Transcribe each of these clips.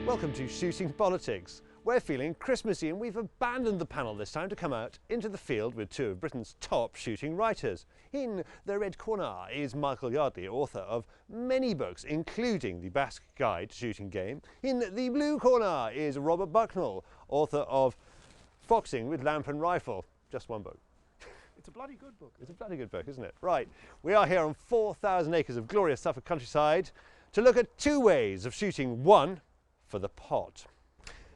Welcome to Shooting Politics. We're feeling Christmassy and we've abandoned the panel this time to come out into the field with two of Britain's top shooting writers. In the red corner is Michael Yardley, author of many books, including The Basque Guide to Shooting Game. In the blue corner is Robert Bucknall, author of Foxing with Lamp and Rifle. Just one book. It's a bloody good book. It's a bloody good book, isn't it? Right, we are here on 4,000 acres of glorious Suffolk countryside to look at two ways of shooting one for the pot.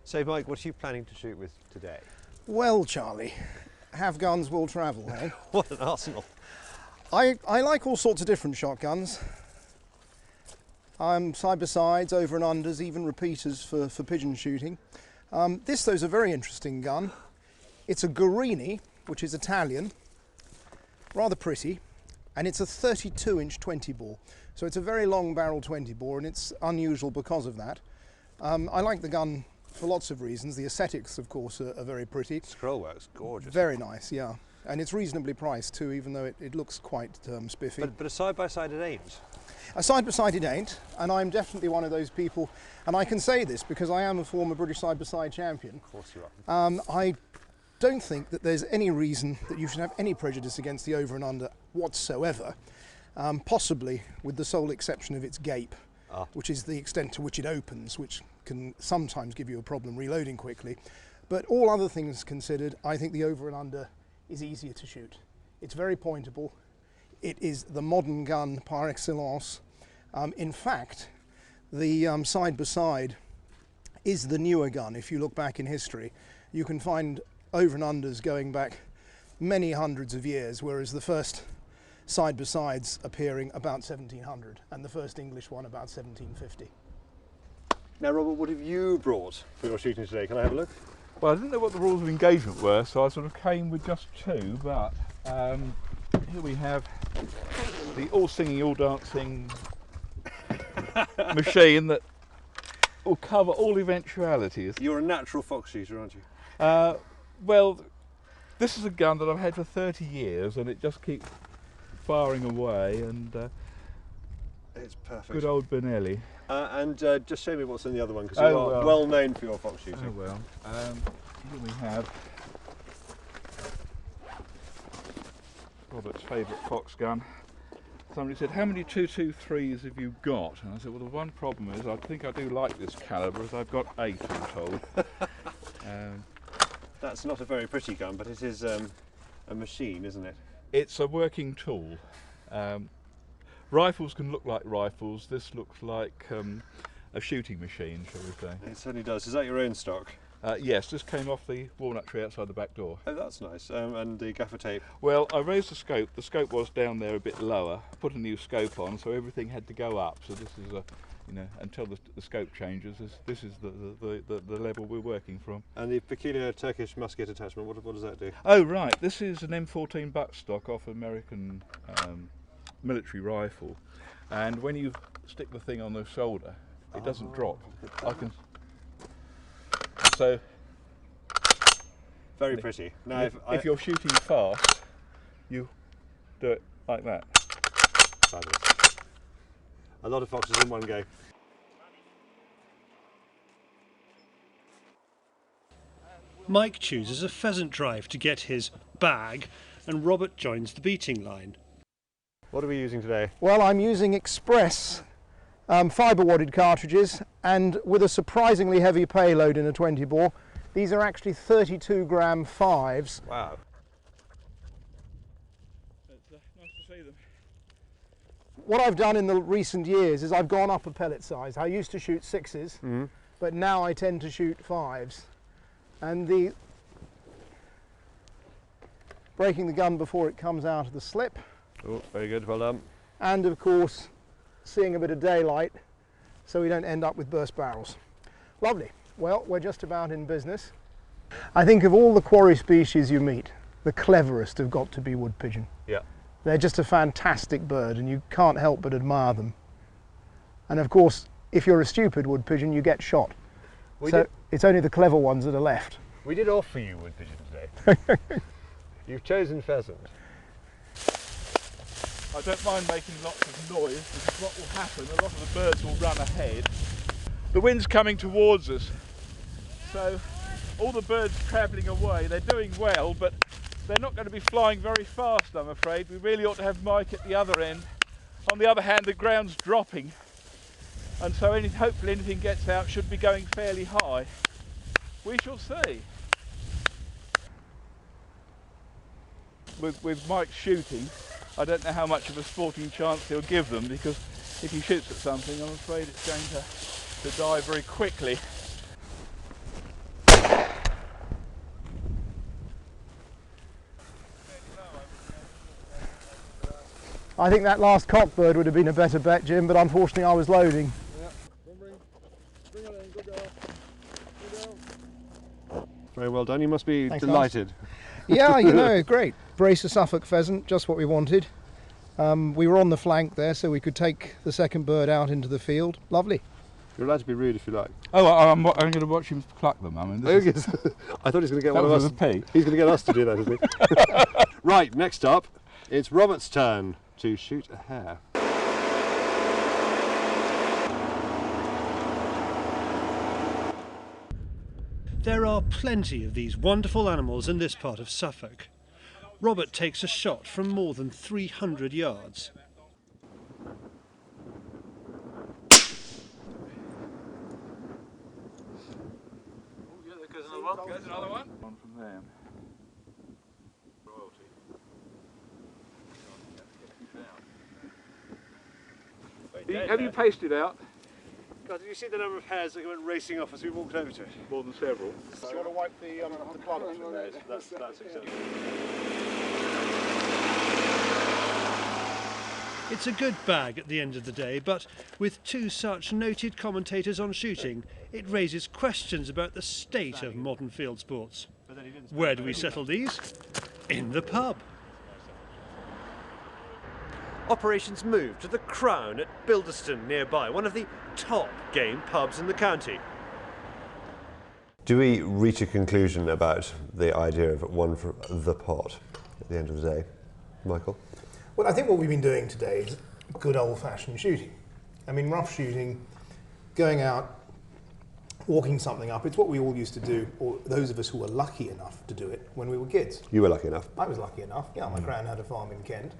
So Mike, what are you planning to shoot with today? Well, Charlie, have guns will travel, eh? What an arsenal. I like all sorts of different shotguns. Side-by-sides, over and unders, even repeaters for pigeon shooting. This, though, is a very interesting gun. It's a Guarini, which is Italian, rather pretty, and it's a 32-inch 20 bore. So it's a very long barrel 20 bore, and it's unusual because of that. I like the gun for lots of reasons. The aesthetics, of course, are very pretty. Scroll works gorgeous. Very nice, yeah. And it's reasonably priced too, even though it looks quite spiffy. But a side-by-side it ain't. A side-by-side it ain't, and I'm definitely one of those people, and I can say this because I am a former British side-by-side champion. Of course you are. I don't think that there's any reason that you should have any prejudice against the over and under whatsoever, possibly with the sole exception of its gape, which is the extent to which it opens, which can sometimes give you a problem reloading quickly. But all other things considered, I think the over and under is easier to shoot. It's very pointable. It is the modern gun par excellence. In fact, the side-by-side is the newer gun. If you look back in history, you can find over and unders going back many hundreds of years, whereas the first side-by-sides appearing about 1700 and the first English one about 1750. Now Robert, what have you brought for your shooting today? Can I have a look? Well, I didn't know what the rules of engagement were, so I sort of came with just two, but here we have the all singing, all dancing machine that will cover all eventualities. You're a natural fox shooter, aren't you? Well, this is a gun that I've had for 30 years and it just keeps firing away, and it's perfect. Good old Benelli. And just show me what's in the other one, because you are well known for your fox shooting. Oh well. Here we have Robert's favourite fox gun. Somebody said, how many 223s have you got? And I said, well, the one problem is I think I do like this calibre, as I've got 8, I'm told. That's not a very pretty gun, but it is a machine, isn't it? It's a working tool. Rifles can look like rifles. This looks like a shooting machine, shall we say. It certainly does. Is that your own stock? Yes, this came off the walnut tree outside the back door. Oh, that's nice. And the gaffer tape? Well, I raised the scope. The scope was down there a bit lower. Put a new scope on, so everything had to go up. So this is a, you know, until the scope changes, this is the level we're working from. And the peculiar Turkish musket attachment, what does that do? Oh right, this is an M14 buttstock off American military rifle, and when you stick the thing on the shoulder, it doesn't drop. I can. So. Very pretty. Now, if you're shooting fast, you do it like that. Fabulous. A lot of foxes in one go. Mike chooses a pheasant drive to get his bag, and Robert joins the beating line. What are we using today? Well, I'm using Express fibre wadded cartridges, and with a surprisingly heavy payload in a 20 bore. These are actually 32 gram 5s. Wow. It's nice to see them. What I've done in the recent years is I've gone up a pellet size. I used to shoot 6s, but now I tend to shoot 5s. And the breaking the gun before it comes out of the slip. Oh, very good, well done. And of course, seeing a bit of daylight so we don't end up with burst barrels. Lovely. Well, we're just about in business. I think of all the quarry species you meet, the cleverest have got to be wood pigeon. Yeah. They're just a fantastic bird and you can't help but admire them. And of course, if you're a stupid wood pigeon, you get shot. It's only the clever ones that are left. We did offer you wood pigeon today. You've chosen pheasant. I don't mind making lots of noise, because what will happen, a lot of the birds will run ahead the wind's coming towards us. So all the birds travelling away, they're doing well, but they're not going to be flying very fast, I'm afraid. We really ought to have Mike at the other end. On the other hand, the ground's dropping, and so hopefully anything gets out should be going fairly high. We shall see. With Mike shooting, I don't know how much of a sporting chance he'll give them, because if he shoots at something, I'm afraid it's going to die very quickly. I think that last cockbird would have been a better bet, Jim, but unfortunately I was loading. Bring it in, good girl. Good girl. Very well done. You must be Thanks, delighted. Yeah, you know, great. Brace of Suffolk pheasant, just what we wanted. We were on the flank there, so we could take the second bird out into the field. Lovely. You're allowed to be rude if you like. Oh, I'm going to watch him pluck them. I mean, I thought he was going to get one of us. He's going to get us to do that, isn't he? Right, next up, it's Robert's turn to shoot a hare. There are plenty of these wonderful animals in this part of Suffolk. Robert takes a shot from more than 300 yards. There's another one. One from them. Have you pasted out? God, did you see the number of hares that went racing off as we walked over to it? More than several. Do you want to wipe the club off your nose? That's acceptable. It's a good bag at the end of the day, but with two such noted commentators on shooting, it raises questions about the state of modern field sports. Where do we settle these? In the pub. Operations moved to the Crown at Bilderston nearby, one of the top game pubs in the county. Do we reach a conclusion about the idea of one for the pot at the end of the day, Michael? Well, I think what we've been doing today is good old-fashioned shooting. I mean, rough shooting, going out, walking something up, it's what we all used to do, or those of us who were lucky enough to do it when we were kids. You were lucky enough. I was lucky enough, yeah, my gran had a farm in Kent,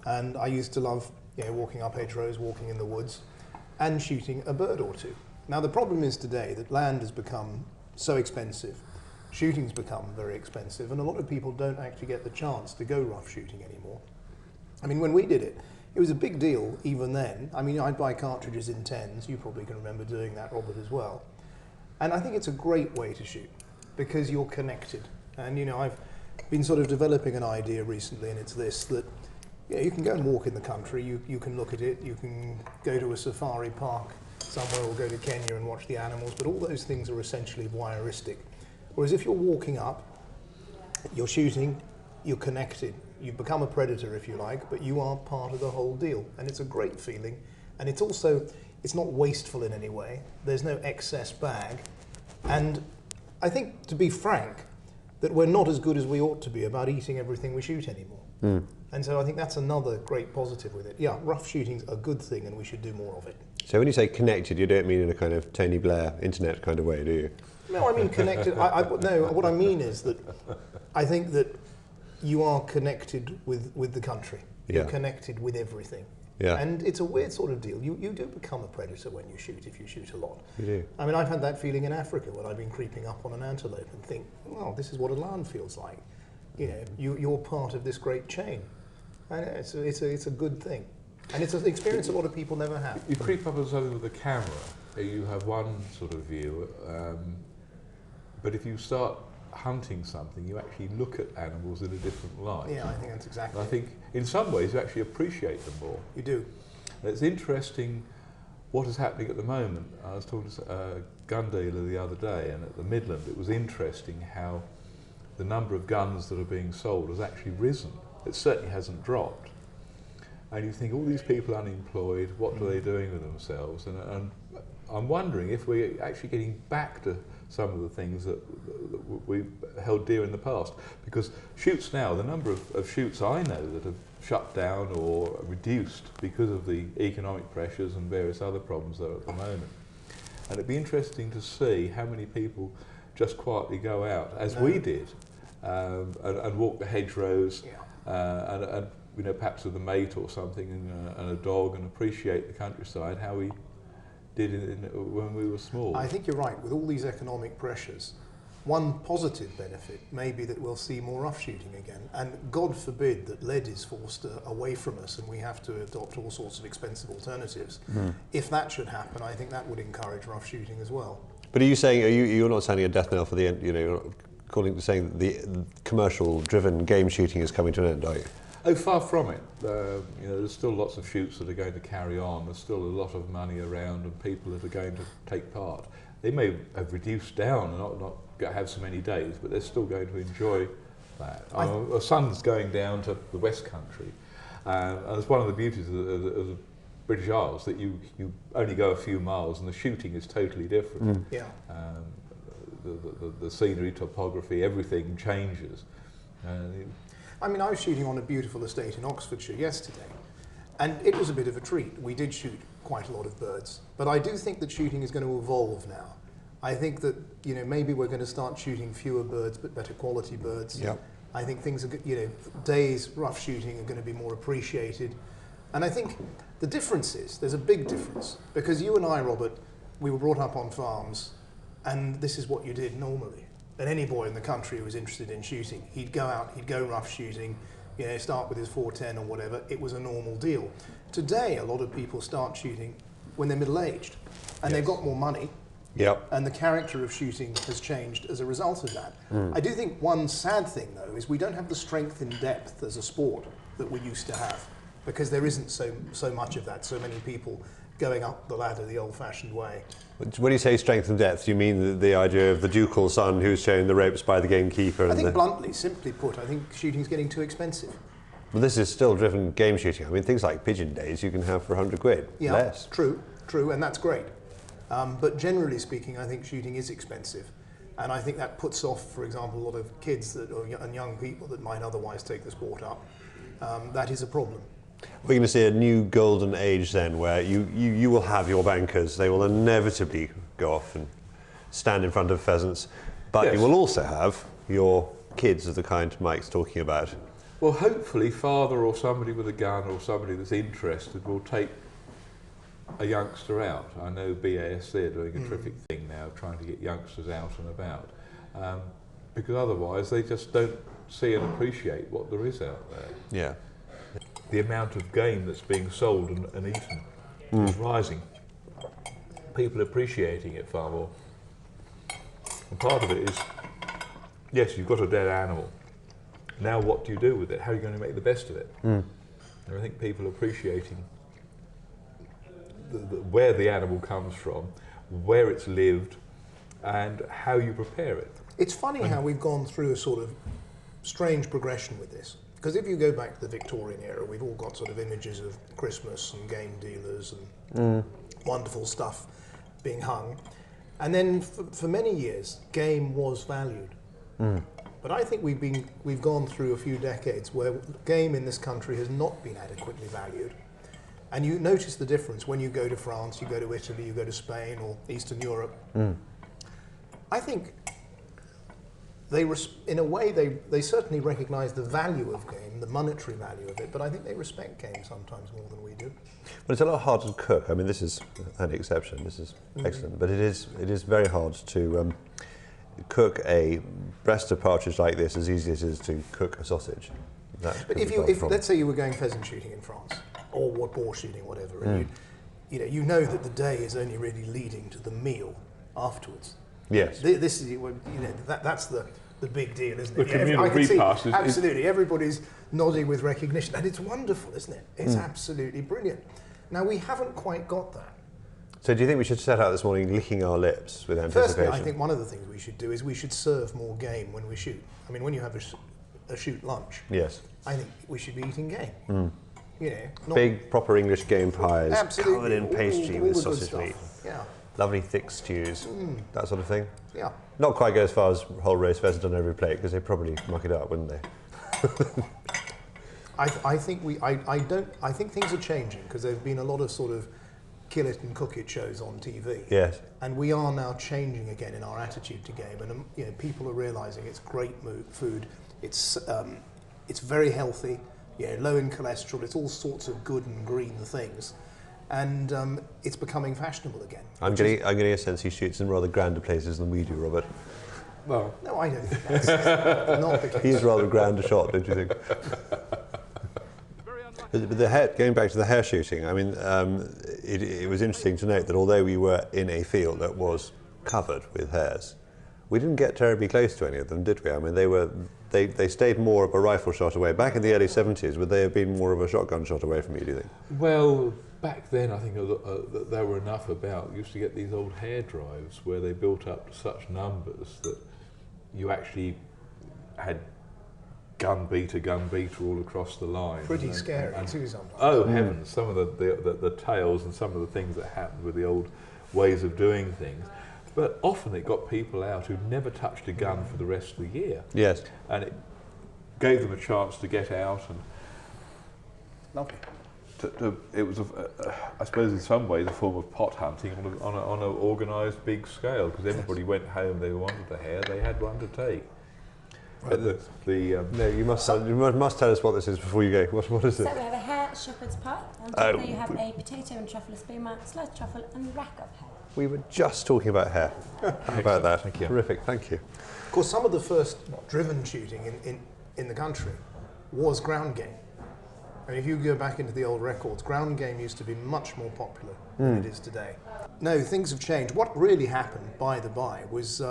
and I used to love, you know, walking up hedgerows, walking in the woods, and shooting a bird or two. Now the problem is today that land has become so expensive, shooting's become very expensive, and a lot of people don't actually get the chance to go rough shooting anymore. I mean, when we did it, it was a big deal even then. I mean, I'd buy cartridges in 10s, you probably can remember doing that, Robert, as well. And I think it's a great way to shoot, because you're connected. And you know, I've been sort of developing an idea recently, and it's this, that yeah, you can go and walk in the country, you can look at it, you can go to a safari park somewhere or go to Kenya and watch the animals, but all those things are essentially voyeuristic. Whereas if you're walking up, you're shooting, you're connected, you've become a predator if you like, but you are part of the whole deal. And it's a great feeling. And it's also, it's not wasteful in any way. There's no excess bag. And I think, to be frank, that we're not as good as we ought to be about eating everything we shoot anymore. Mm. And so I think that's another great positive with it. Yeah, rough shooting's a good thing and we should do more of it. So when you say connected, you don't mean in a kind of Tony Blair internet kind of way, do you? No, I mean connected. No, what I mean is that I think that you are connected with the country. You're connected with everything. Yeah. And it's a weird sort of deal. You do become a predator when you shoot, if you shoot a lot. You do. I mean, I've had that feeling in Africa when I've been creeping up on an antelope and think, well, this is what a lion feels like. You know, you're part of this great chain. And it's a good thing. And it's an experience a lot of people never have. You creep up on something with a camera, you have one sort of view, but if you start hunting something, you actually look at animals in a different light. Yeah, I think that's exactly I think in some ways you actually appreciate them more. You do. And it's interesting what is happening at the moment. I was talking to a gun dealer the other day, and at the Midland it was interesting how the number of guns that are being sold has actually risen. It certainly hasn't dropped. And you think, all these people unemployed, what are they doing with themselves? And I'm wondering if we're actually getting back to some of the things that we held dear in the past. Because shoots now, the number of shoots I know that have shut down or reduced because of the economic pressures and various other problems that are at the moment. And it'd be interesting to see how many people just quietly go out, as we did, and walk the hedgerows, and you know, perhaps with a mate or something, and a dog, and appreciate the countryside, how we did when we were small. I think you're right. With all these economic pressures, one positive benefit may be that we'll see more rough shooting again. And God forbid that lead is forced away from us and we have to adopt all sorts of expensive alternatives. If that should happen, I think that would encourage rough shooting as well. But are you saying, you're not sounding a death knell for the end, you know, you're not saying that the commercial-driven game shooting is coming to an end, are you? Oh, far from it. You know, there's still lots of shoots that are going to carry on. There's still a lot of money around and people that are going to take part. They may have reduced down and not have so many days, but they're still going to enjoy that. Our son's going down to the West Country, and it's one of the beauties of the British Isles that you only go a few miles and the shooting is totally different. Yeah. The scenery, topography, everything changes. I mean, I was shooting on a beautiful estate in Oxfordshire yesterday, and it was a bit of a treat. We did shoot quite a lot of birds, but I do think that shooting is going to evolve now. I think that, you know, maybe we're going to start shooting fewer birds but better quality birds. Yep. I think things are, you know, days rough shooting are going to be more appreciated. And I think the difference is, there's a big difference, because you and I, Robert, we were brought up on farms, and this is what you did normally. And any boy in the country who was interested in shooting, he'd go out, he'd go rough shooting, you know, start with his 410 or whatever. It was a normal deal. Today, a lot of people start shooting when they're middle-aged, and they've got more money. Yep. And the character of shooting has changed as a result of that. I do think one sad thing, though, is we don't have the strength in depth as a sport that we used to have, because there isn't so much of that, so many people going up the ladder the old-fashioned way. When you say strength and depth, you mean the idea of the ducal son who's shown the ropes by the gamekeeper? I think bluntly, simply put, I think shooting's getting too expensive. Well, this is still driven game shooting. I mean, things like pigeon days you can have for 100 quid, Yeah, less. true, and that's great. But generally speaking, I think shooting is expensive. And I think that puts off, for example, a lot of kids and young people that might otherwise take the sport up. That is a problem. We're going to see a new golden age then, where you will have your bankers. They will inevitably go off and stand in front of pheasants. But you will also have your kids of the kind Mike's talking about. Well, hopefully father or somebody with a gun or somebody that's interested will take a youngster out. I know BASC are doing a terrific thing now, trying to get youngsters out and about, because otherwise they just don't see and appreciate what there is out there. Yeah. The amount of game that's being sold and eaten is rising. People appreciating it far more. And part of it is, yes, you've got a dead animal. Now what do you do with it? How are you going to make the best of it? And I think people appreciating where the animal comes from, where it's lived, and how you prepare it. It's funny how we've gone through a sort of strange progression with this. Because if you go back to the Victorian era, we've all got sort of images of Christmas and game dealers and wonderful stuff being hung. And then for many years, game was valued. But I think we've gone through a few decades where game in this country has not been adequately valued. And you notice the difference when you go to France, you go to Italy, you go to Spain or Eastern Europe. I think in a way, they certainly recognise the value of game, the monetary value of it, but I think they respect game sometimes more than we do. But it's a lot harder to cook. I mean, this is an exception. This is excellent, but it is very hard to cook a breast of partridge like this as easy as it is to cook a sausage. But if let's say you were going pheasant shooting in France, or boar shooting, whatever, and you know that the day is only really leading to the meal afterwards. Yes. This is, that's the big deal, isn't it? The communal repast absolutely. Everybody's nodding with recognition, and it's wonderful, isn't it? It's absolutely brilliant. Now, we haven't quite got that. So do you think we should set out this morning licking our lips with anticipation? Firstly, I think one of the things we should do is we should serve more game when we shoot. I mean, when you have a shoot lunch, yes, I think we should be eating game. You know, not big, proper English game pies, covered in pastry with the sausage good meat. stuff. Yeah. Lovely thick stews, that sort of thing. Yeah. Not quite go as far as whole roast pheasant on every plate, because they'd probably muck it up, wouldn't they? I think things are changing, because there've been a lot of sort of kill it and cook it shows on TV. Yes. And we are now changing again in our attitude to game, and you know, people are realising it's great food. It's very healthy, you know, low in cholesterol. It's all sorts of good and green things, and it's becoming fashionable again. I'm getting a sense he shoots in rather grander places than we do, Robert. Well, no, I don't think that's not the case. He's rather grander shot, don't you think? But going back to the hare shooting, I mean, it was interesting to note that although we were in a field that was covered with hares, we didn't get terribly close to any of them, did we? I mean, they stayed more of a rifle shot away. Back in the early 70s, would they have been more of a shotgun shot away from you, do you think? Well, back then I think there were enough about. You used to get these old hare drives where they built up to such numbers that you actually had gun beater all across the line. Pretty scary too sometimes. Oh heavens, some of the tales and some of the things that happened with the old ways of doing things. But often it got people out who'd never touched a gun for the rest of the year. Yes. And it gave them a chance to get out and... Lovely. It was, I suppose in some ways, a form of pot hunting on an organised big scale, because everybody went home, they wanted the hare, they had one to take. But no, you must tell us what this is before you go. What is it? So we have a hare shepherd's pie, and there you have a potato and truffle spearmint, sliced truffle and rack of hare. We were just talking about hare. How about that? Thank you. Terrific, thank you. Of course, some of the first driven shooting in the country was ground game. I mean, if you go back into the old records, ground game used to be much more popular than it is today. No, things have changed. What really happened, by the by, was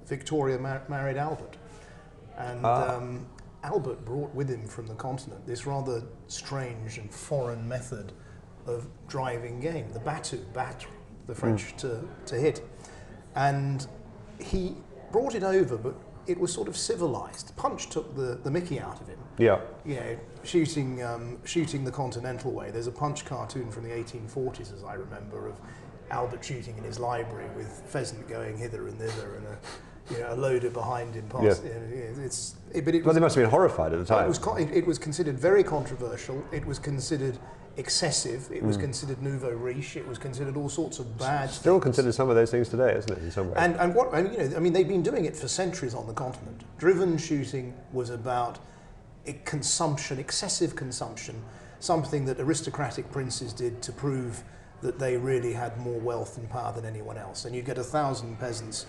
Victoria married Albert. And Albert brought with him from the continent this rather strange and foreign method of driving game, the battre, the French to hit. And he brought it over, but it was sort of civilised. Punch took the mickey out of him. Yeah. You know, shooting the continental way. There's a Punch cartoon from the 1840s, as I remember, of Albert shooting in his library with pheasant going hither and thither and a loader behind him. Past, But they must have been horrified at the time. It was considered very controversial. It was considered excessive. It was considered nouveau riche. It was considered all sorts of bad. Still considered some of those things today, isn't it? In some way. They've been doing it for centuries on the continent. Driven shooting was about consumption, excessive consumption, something that aristocratic princes did to prove that they really had more wealth and power than anyone else. And you get 1,000 peasants,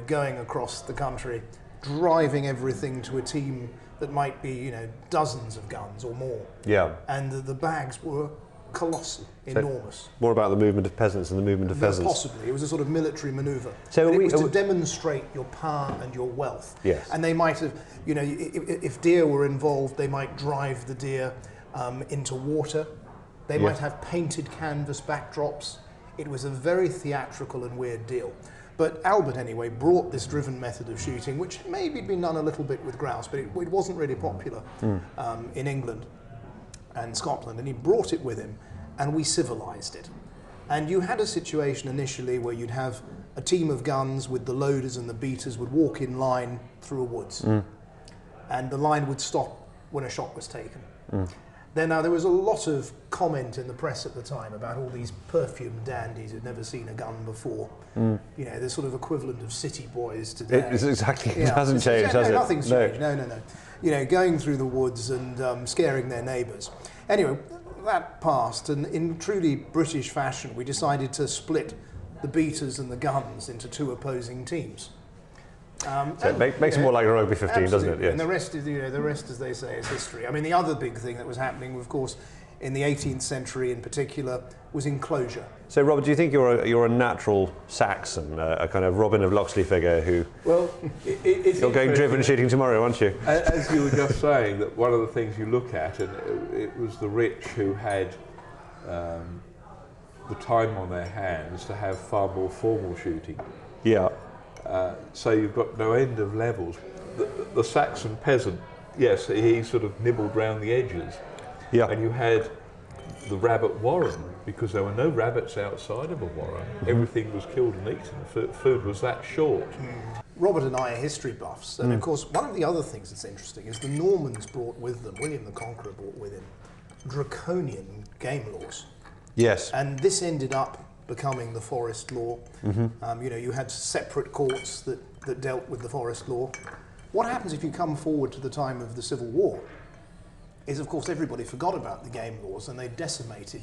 going across the country, driving everything to a team that might be, dozens of guns or more. Yeah. And the bags were colossal, enormous. More about the movement of peasants and the movement of pheasants. Possibly. It was a sort of military manoeuvre. So it was to demonstrate your power and your wealth. Yes. And they might have, if deer were involved, they might drive the deer into water. They might have painted canvas backdrops. It was a very theatrical and weird deal. But Albert, anyway, brought this driven method of shooting, which maybe had been done a little bit with grouse, but it wasn't really popular in England and Scotland, and he brought it with him, and we civilised it. And you had a situation initially where you'd have a team of guns with the loaders and the beaters would walk in line through a woods, and the line would stop when a shot was taken. Now, there was a lot of comment in the press at the time about all these perfumed dandies who'd never seen a gun before. The sort of equivalent of city boys today. It hasn't changed, has it? Nothing's changed, no. Going through the woods and scaring their neighbours. Anyway, that passed, and in truly British fashion, we decided to split the beaters and the guns into two opposing teams. So it makes it more like a rugby 15, doesn't it? Yes. And the rest is, the rest, as they say, is history. I mean, the other big thing that was happening, of course, in the 18th century in particular, was enclosure. So, Robert, do you think you're a natural Saxon, a kind of Robin of Locksley figure who? Well, you're going driven shooting tomorrow, aren't you? As you were just saying, that one of the things you look at, and it was the rich who had the time on their hands to have far more formal shooting. Yeah. So you've got no end of levels. The Saxon peasant, yes, he sort of nibbled round the edges. Yeah. And you had the rabbit warren, because there were no rabbits outside of a warren. Everything was killed and eaten. Food was that short. Robert and I are history buffs, and of course one of the other things that's interesting is the Normans brought with them, William the Conqueror brought with him, draconian game laws. Yes. And this ended up becoming the forest law. You know, you had separate courts that dealt with the forest law. What happens if you come forward to the time of the Civil War is, of course, everybody forgot about the game laws and they decimated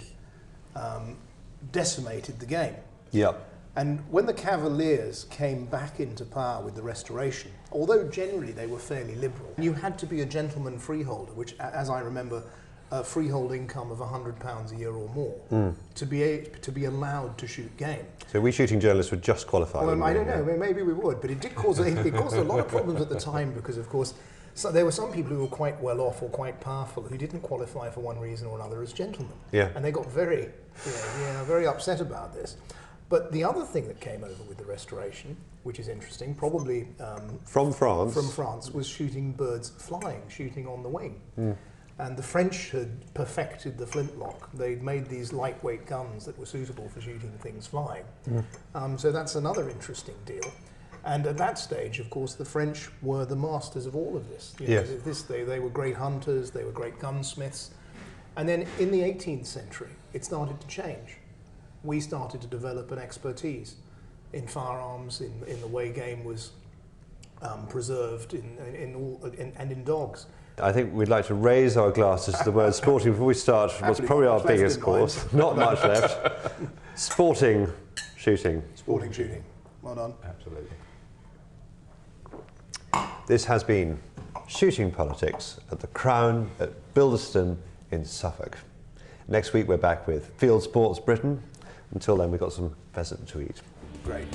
the game. Yep. And when the Cavaliers came back into power with the Restoration, although generally they were fairly liberal, you had to be a gentleman freeholder, which, as I remember, a freehold income of £100 a year or more to be allowed to shoot game. So we shooting journalists would just qualify. Well, I don't know, maybe we would, but it did cause it caused a lot of problems at the time because, of course, so there were some people who were quite well off or quite powerful who didn't qualify for one reason or another as gentlemen. Yeah. And they got very, very upset about this. But the other thing that came over with the Restoration, which is interesting, probably from France, was shooting birds flying, shooting on the wing. And the French had perfected the flintlock. They'd made these lightweight guns that were suitable for shooting things flying. So that's another interesting deal. And at that stage, of course, the French were the masters of all of this. You know, they were great hunters, they were great gunsmiths. And then in the 18th century, it started to change. We started to develop an expertise in firearms, in the way game was preserved, and in dogs. I think we'd like to raise our glasses to the word sporting before we start what's probably our biggest course. Not much left. Sporting shooting. Sporting shooting. Well done. Absolutely. This has been Shooting Politics at the Crown at Bilderston in Suffolk. Next week we're back with Field Sports Britain. Until then, we've got some pheasant to eat. Great.